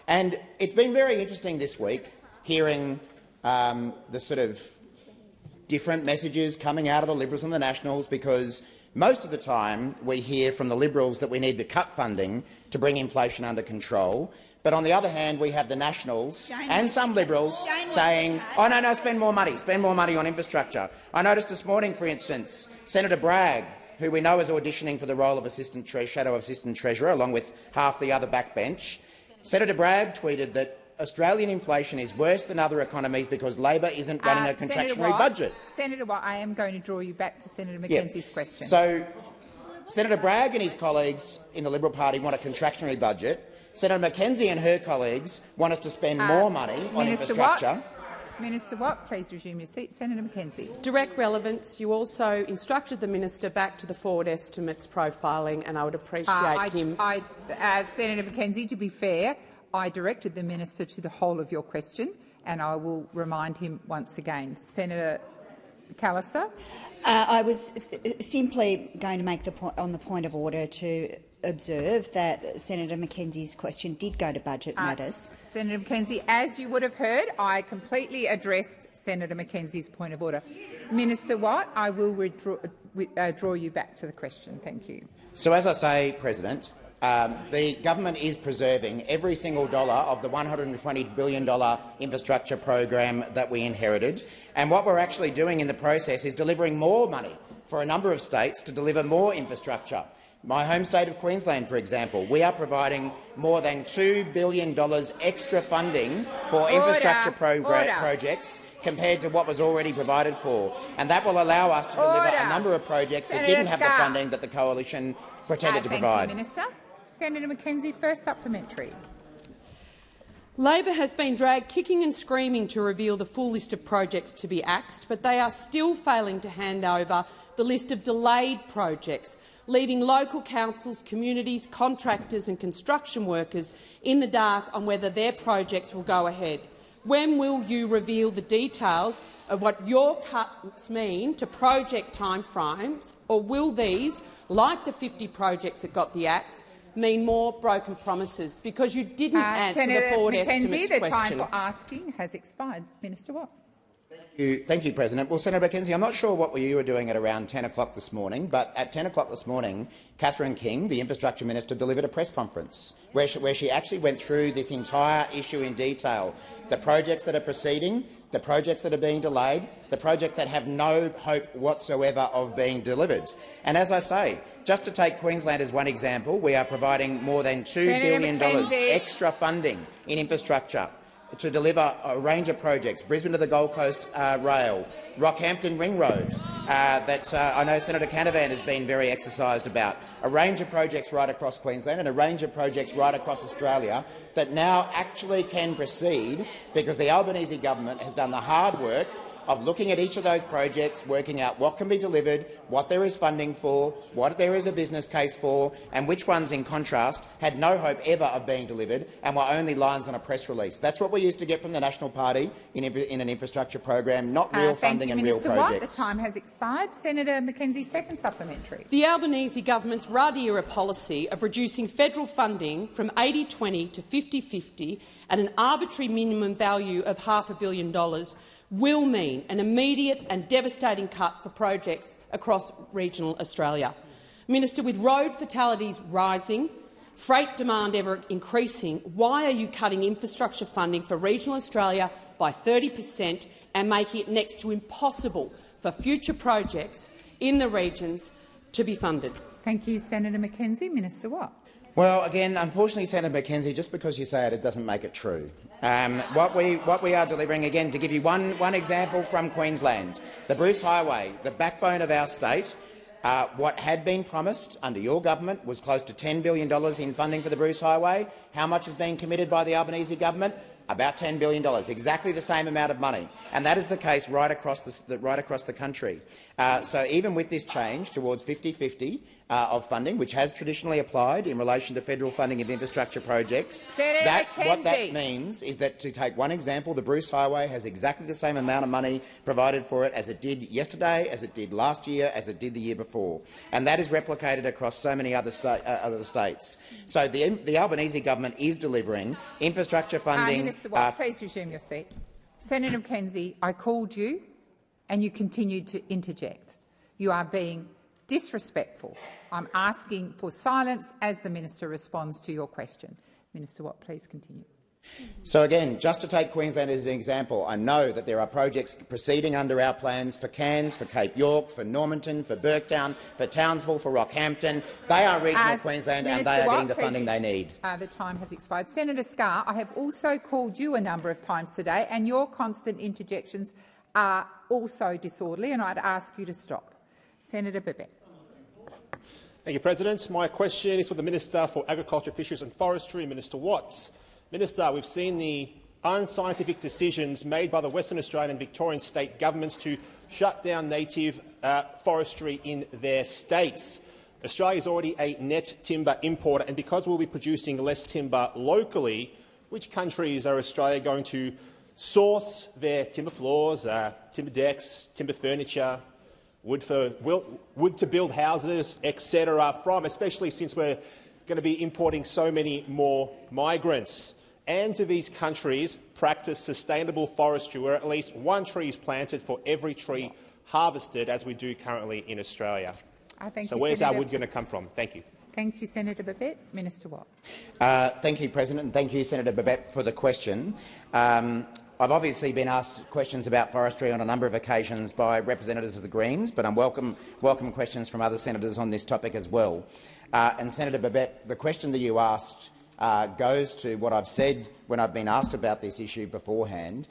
And it's been very interesting this week hearing the sort of different messages coming out of the Liberals and the Nationals, because most of the time we hear from the Liberals that we need to cut funding to bring inflation under control. But on the other hand, we have the Nationals and some Liberals saying, oh, no, spend more money on infrastructure. I noticed this morning, for instance, Senator Bragg, who we know is auditioning for the role of Shadow Assistant Treasurer, along with half the other backbench. Senator Bragg tweeted that Australian inflation is worse than other economies because Labor isn't running a contractionary budget. Senator Watt, I am going to draw you back to Senator McKenzie's question. So Senator Bragg and his colleagues in the Liberal Party want a contractionary budget. Senator McKenzie and her colleagues want us to spend more money on infrastructure. Minister Watt, please resume your seat. Senator McKenzie. Direct relevance. You also instructed the minister back to the forward estimates profiling, and I would appreciate him. Senator McKenzie, to be fair, I directed the minister to the whole of your question, and I will remind him once again. Senator Palliser. I was simply going to make the point on the point of order to observe that Senator McKenzie's question did go to budget matters. Senator McKenzie, as you would have heard, I completely addressed Senator McKenzie's point of order. Minister Watt, I will draw you back to the question. Thank you. So, as I say, President, the government is preserving every single dollar of the $120 billion infrastructure program that we inherited. And what we're actually doing in the process is delivering more money for a number of states to deliver more infrastructure. My home state of Queensland, for example, we are providing more than $2 billion extra funding for infrastructure projects compared to what was already provided for. And that will allow us to deliver a number of projects that didn't have the funding that the coalition pretended to provide. Thank you, Minister. Senator McKenzie, first supplementary. Labor has been dragged kicking and screaming to reveal the full list of projects to be axed, but they are still failing to hand over the list of delayed projects, leaving local councils, communities, contractors and construction workers in the dark on whether their projects will go ahead. When will you reveal the details of what your cuts mean to project timeframes, or will these, like the 50 projects that got the axe, mean more broken promises? Because you didn't answer the forward estimates question. The time for asking has expired. Minister Watt. Thank you, President. Well, Senator McKenzie, I'm not sure what you were doing at around 10 o'clock this morning, but at 10 o'clock this morning, Catherine King, the Infrastructure Minister, delivered a press conference where she actually went through this entire issue in detail, the projects that are proceeding, the projects that are being delayed, the projects that have no hope whatsoever of being delivered. And as I say, just to take Queensland as one example, we are providing more than $2 billion extra funding in infrastructure to deliver a range of projects: Brisbane to the Gold Coast Rail, Rockhampton Ring Road, that I know Senator Canavan has been very exercised about, a range of projects right across Queensland and a range of projects right across Australia that now actually can proceed because the Albanese government has done the hard work of looking at each of those projects, working out what can be delivered, what there is funding for, what there is a business case for, and which ones, in contrast, had no hope ever of being delivered and were only lines on a press release. That's what we used to get from the National Party in an infrastructure program, not real funding and real projects. Watt. The time has expired. Senator McKenzie, second supplementary. The Albanese government's Rudd-era policy of reducing federal funding from 80-20 to 50-50 at an arbitrary minimum value of $500 million will mean an immediate and devastating cut for projects across regional Australia. Minister, with road fatalities rising, freight demand ever increasing, why are you cutting infrastructure funding for regional Australia by 30% and making it next to impossible for future projects in the regions to be funded? Thank you, Senator McKenzie. Minister Watt. Well, again, unfortunately, Senator McKenzie, just because you say it doesn't make it true. What we are delivering, again, to give you one example from Queensland, the Bruce Highway, the backbone of our state, what had been promised under your government was close to $10 billion in funding for the Bruce Highway. How much is being committed by the Albanese government? About $10 billion, exactly the same amount of money. And that is the case right across the country. So even with this change towards 50-50 of funding, which has traditionally applied in relation to federal funding of infrastructure projects, what that means is that, to take one example, the Bruce Highway has exactly the same amount of money provided for it as it did yesterday, as it did last year, as it did the year before. And that is replicated across so many other states. So the Albanese government is delivering infrastructure funding. Minister Watt, please resume your seat. Senator McKenzie, I called you and you continued to interject. You are being disrespectful. I'm asking for silence as the minister responds to your question. Minister Watt, please continue. So again, just to take Queensland as an example, I know that there are projects proceeding under our plans for Cairns, for Cape York, for Normanton, for Burketown, for Townsville, for Rockhampton. They are regional Queensland and they are getting the funding they need. The time has expired. Senator Scarr, I have also called you a number of times today and your constant interjections are also disorderly, and I'd ask you to stop. Senator Babet. Thank you, President. My question is for the Minister for Agriculture, Fisheries and Forestry, Minister Watts. Minister, we've seen the unscientific decisions made by the Western Australian and Victorian state governments to shut down native forestry in their states. Australia is already a net timber importer, and because we'll be producing less timber locally, which countries are Australia going to source their timber floors, timber decks, timber furniture, wood to build houses, etc. from, especially since we're going to be importing so many more migrants? And do these countries practice sustainable forestry, where at least one tree is planted for every tree harvested, as we do currently in Australia? So where's our wood going to come from? Thank you. Thank you, Senator Babet. Minister Watt. Thank you, President, and thank you, Senator Babet, for the question. I've obviously been asked questions about forestry on a number of occasions by representatives of the Greens, but I'm welcome questions from other senators on this topic as well. And Senator Babet, the question that you asked goes to what I've said when I've been asked about this issue beforehand,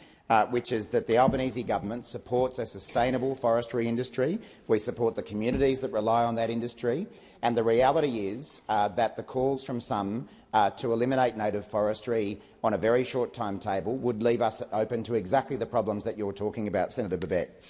which is that the Albanese government supports a sustainable forestry industry. We support the communities that rely on that industry. And the reality is that the calls from some to eliminate native forestry on a very short timetable would leave us open to exactly the problems that you're talking about, Senator Babet.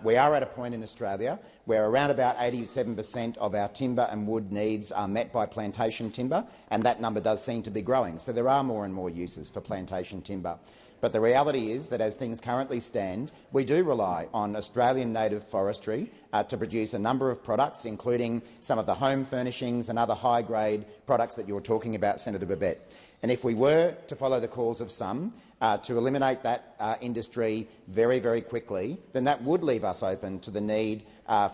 We are at a point in Australia where around about 87% of our timber and wood needs are met by plantation timber, and that number does seem to be growing. So there are more and more uses for plantation timber. But the reality is that as things currently stand, we do rely on Australian native forestry to produce a number of products, including some of the home furnishings and other high-grade products that you're talking about, Senator Babet. And if we were to follow the calls of some to eliminate that industry very, very quickly, then that would leave us open to the need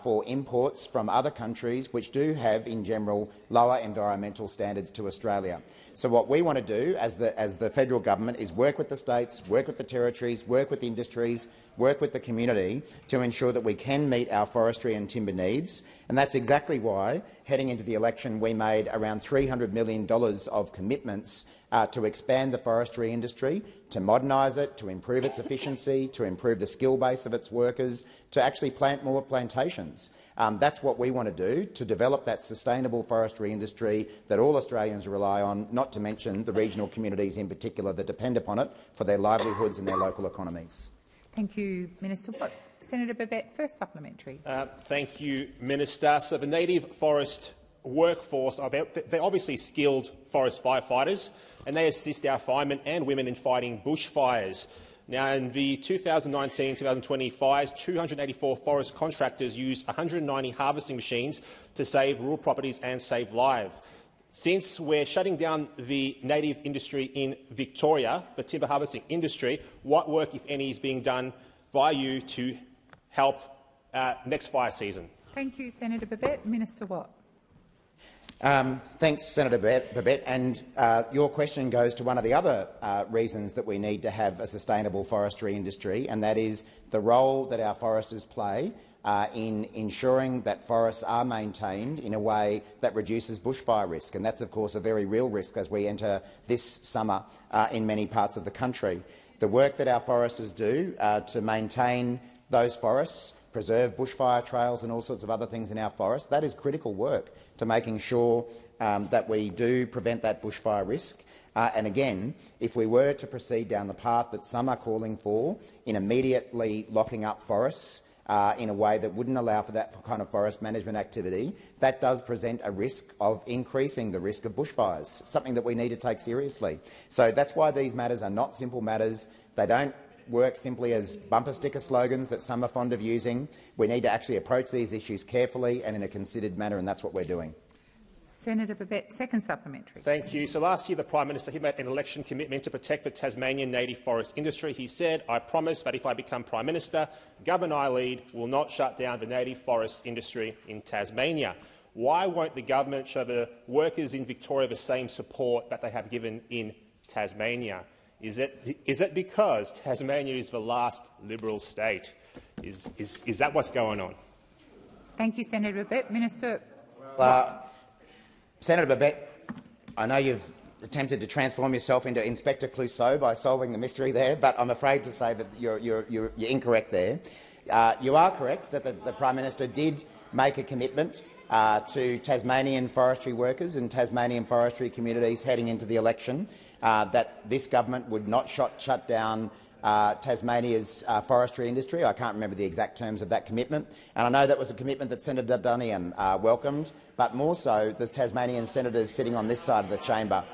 for imports from other countries which do have, in general, lower environmental standards to Australia. So what we want to do as the federal government is work with the states, work with the territories, work with the industries, work with the community to ensure that we can meet our forestry and timber needs. And that's exactly why, heading into the election, we made around $300 million of commitments to expand the forestry industry, to modernise it, to improve its efficiency, to improve the skill base of its workers, to actually plant more plantations. That's what we want to do, to develop that sustainable forestry industry that all Australians rely on, not to mention the regional communities in particular that depend upon it for their livelihoods and their local economies. Thank you, Minister Watt. Senator Babet, first supplementary. Thank you, Minister. So the native forest workforce, they're obviously skilled forest firefighters, and they assist our firemen and women in fighting bushfires. Now, in the 2019-2020 fires, 284 forest contractors used 190 harvesting machines to save rural properties and save lives. Since we're shutting down the native industry in Victoria, the timber harvesting industry, what work, if any, is being done by you to help next fire season? Thank you, Senator Babet. Minister Watt. Thanks, Senator Babet. And your question goes to one of the other reasons that we need to have a sustainable forestry industry, and that is the role that our foresters play in ensuring that forests are maintained in a way that reduces bushfire risk. And that's, of course, a very real risk as we enter this summer in many parts of the country. The work that our foresters do to maintain those forests, preserve bushfire trails and all sorts of other things in our forests, that is critical work to making sure that we do prevent that bushfire risk. And again, if we were to proceed down the path that some are calling for, in immediately locking up forests in a way that wouldn't allow for that kind of forest management activity, that does present a risk of increasing the risk of bushfires, something that we need to take seriously. So that's why these matters are not simple matters. They don't work simply as bumper sticker slogans that some are fond of using. We need to actually approach these issues carefully and in a considered manner, and that's what we're doing. Senator Babet, second supplementary. Thank you. So last year, the Prime Minister made an election commitment to protect the Tasmanian native forest industry. He said, "I promise that if I become Prime Minister, government I lead will not shut down the native forest industry in Tasmania." Why won't the government show the workers in Victoria the same support that they have given in Tasmania? Is it because Tasmania is the last Liberal state? Is that what's going on? Thank you, Senator Babet. Minister. Senator Babet, I know you've attempted to transform yourself into Inspector Clouseau by solving the mystery there, but I'm afraid to say that you're incorrect there. You are correct that the Prime Minister did make a commitment to Tasmanian forestry workers and Tasmanian forestry communities heading into the election, that this government would not shut down Tasmania's forestry industry. I can't remember the exact terms of that commitment, and I know that was a commitment that Senator Duniam welcomed, but more so the Tasmanian senators sitting on this side of the chamber.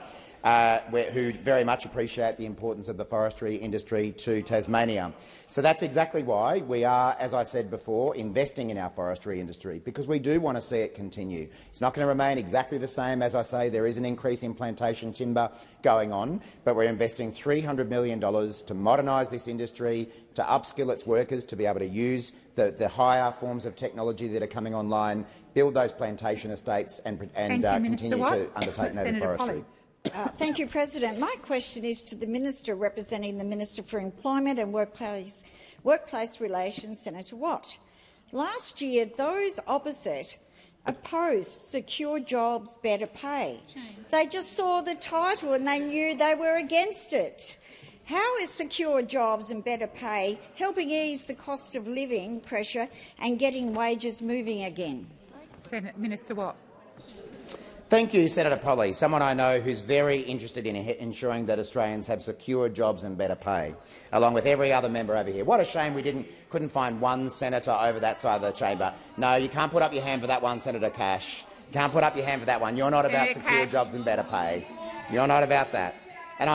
who very much appreciate the importance of the forestry industry to Tasmania. So that's exactly why we are, as I said before, investing in our forestry industry, because we do want to see it continue. It's not going to remain exactly the same. As I say, there is an increase in plantation timber going on, but we're investing $300 million to modernise this industry, to upskill its workers to be able to use the higher forms of technology that are coming online, build those plantation estates and continue to undertake native forestry. Thank you, President. My question is to the Minister representing the Minister for Employment and Workplace Relations, Senator Watt. Last year, those opposite opposed secure jobs, better pay. They just saw the title and they knew they were against it. How is secure jobs and better pay helping ease the cost of living pressure and getting wages moving again? Minister Watt. Thank you, Senator Polley, someone I know who's very interested in ensuring that Australians have secure jobs and better pay, along with every other member over here. What a shame we couldn't find one senator over that side of the chamber. No, you can't put up your hand for that one, Senator Cash. You can't put up your hand for that one. You're not about secure jobs and better pay. You're not about that. And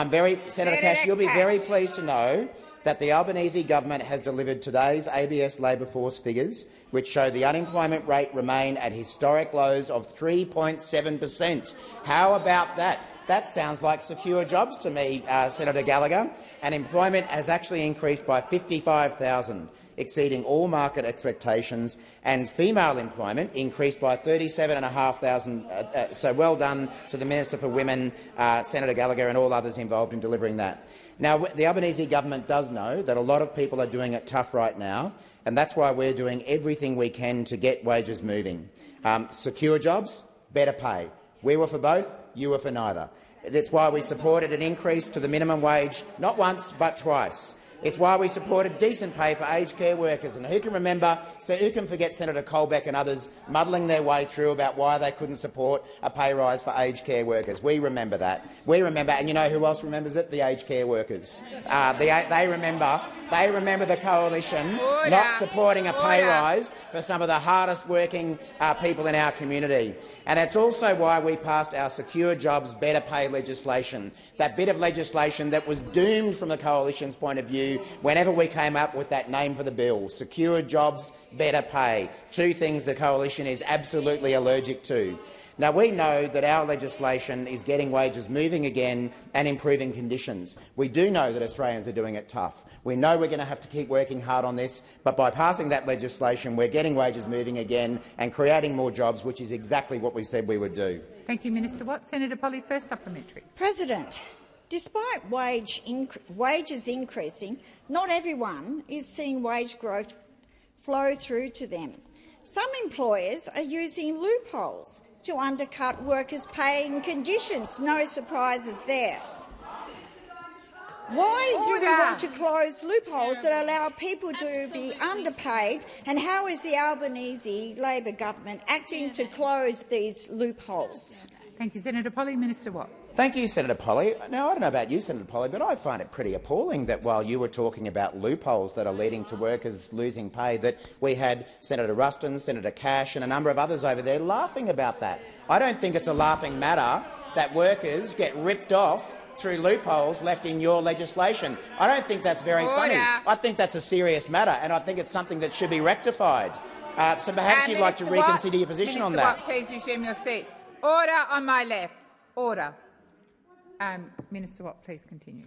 Senator Cash, you'll be very pleased to know that the Albanese government has delivered today's ABS labour force figures, which show the unemployment rate remain at historic lows of 3.7%. How about that? That sounds like secure jobs to me, Senator Gallagher. And employment has actually increased by 55,000, exceeding all market expectations, and female employment increased by 37,500. So well done to the Minister for Women, Senator Gallagher, and all others involved in delivering that. Now, the Albanese government does know that a lot of people are doing it tough right now, and that's why we're doing everything we can to get wages moving. Secure jobs, better pay. We were for both, you were for neither. That's why we supported an increase to the minimum wage, not once but twice. It's why we supported decent pay for aged care workers. And who can forget Senator Colbeck and others muddling their way through about why they couldn't support a pay rise for aged care workers? We remember that. We remember, and you know who else remembers it? The aged care workers. They remember the coalition not supporting a pay rise for some of the hardest working people in our community. And it's also why we passed our Secure Jobs, Better Pay legislation, that bit of legislation that was doomed from the coalition's point of view whenever we came up with that name for the bill. Secure jobs, better pay. Two things the coalition is absolutely allergic to. Now, we know that our legislation is getting wages moving again and improving conditions. We do know that Australians are doing it tough. We know we're going to have to keep working hard on this, but by passing that legislation, we're getting wages moving again and creating more jobs, which is exactly what we said we would do. Thank you, Minister Watt. Senator Polley, first supplementary. President, despite wages increasing, not everyone is seeing wage growth flow through to them. Some employers are using loopholes to undercut workers' pay and conditions. No surprises there. Why do we want to close loopholes that allow people to be underpaid, and how is the Albanese Labor government acting to close these loopholes? Thank you, Senator Polley. Minister Watt. Thank you, Senator Polley. Now, I don't know about you, Senator Polley, but I find it pretty appalling that while you were talking about loopholes that are leading to workers losing pay, that we had Senator Ruston, Senator Cash and a number of others over there laughing about that. I don't think it's a laughing matter that workers get ripped off through loopholes left in your legislation. I don't think that's very funny. I think that's a serious matter, and I think it's something that should be rectified. So perhaps you'd like to reconsider your position on that. Watt, please resume your seat. Order on my left. Order. Minister Watt, please continue.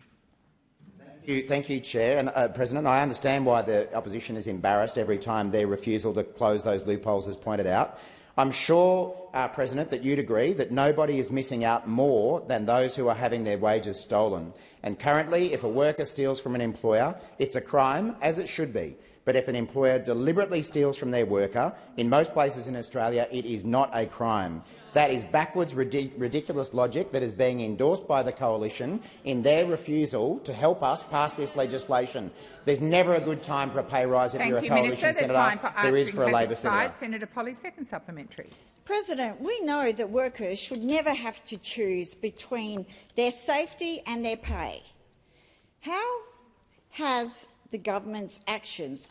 Thank you, Chair. And, President, I understand why the opposition is embarrassed every time their refusal to close those loopholes is pointed out. I'm sure, President, that you'd agree that nobody is missing out more than those who are having their wages stolen. And currently, if a worker steals from an employer, it's a crime, as it should be. But if an employer deliberately steals from their worker, in most places in Australia, it is not a crime. That is backwards, ridiculous logic that is being endorsed by the coalition in their refusal to help us pass this legislation. There's never a good time for a pay rise if you're a coalition senator. There is for a Labor senator. Senator Polley, second supplementary. President, we know that workers should never have to choose between their safety and their pay. How has the government's actions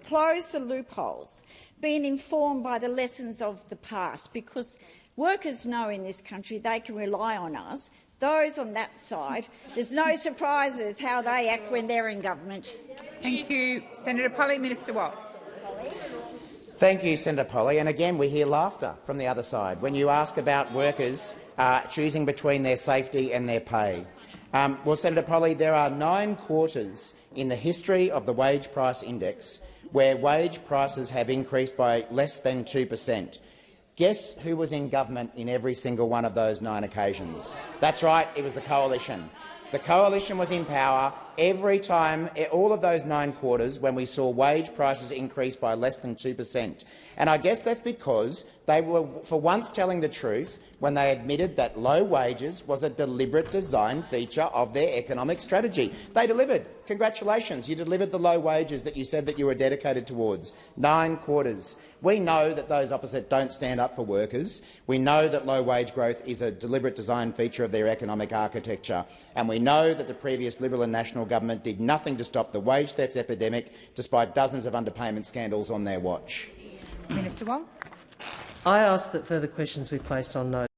closed the loopholes, been informed by the lessons of the past? Because Workers know in this country they can rely on us. Those on that side, there's no surprises how they act when they're in government. Thank you. Senator Polley. Minister Watt. Thank you, Senator Polley. And again, we hear laughter from the other side when you ask about workers choosing between their safety and their pay. Well, Senator Polley, there are 9 quarters in the history of the wage price index where wage prices have increased by less than 2%. Guess who was in government in every single one of those 9 occasions? That's right, it was the Coalition. The Coalition was in power every time, all of those 9 quarters, when we saw wage prices increase by less than 2%. And I guess that's because they were, for once, telling the truth when they admitted that low wages was a deliberate design feature of their economic strategy. They delivered. Congratulations, you delivered the low wages that you said that you were dedicated towards. 9 quarters. We know that those opposite don't stand up for workers. We know that low wage growth is a deliberate design feature of their economic architecture. And we know that the previous Liberal and National government did nothing to stop the wage theft epidemic, despite dozens of underpayment scandals on their watch. Minister Wong. I ask that further questions be placed on notice.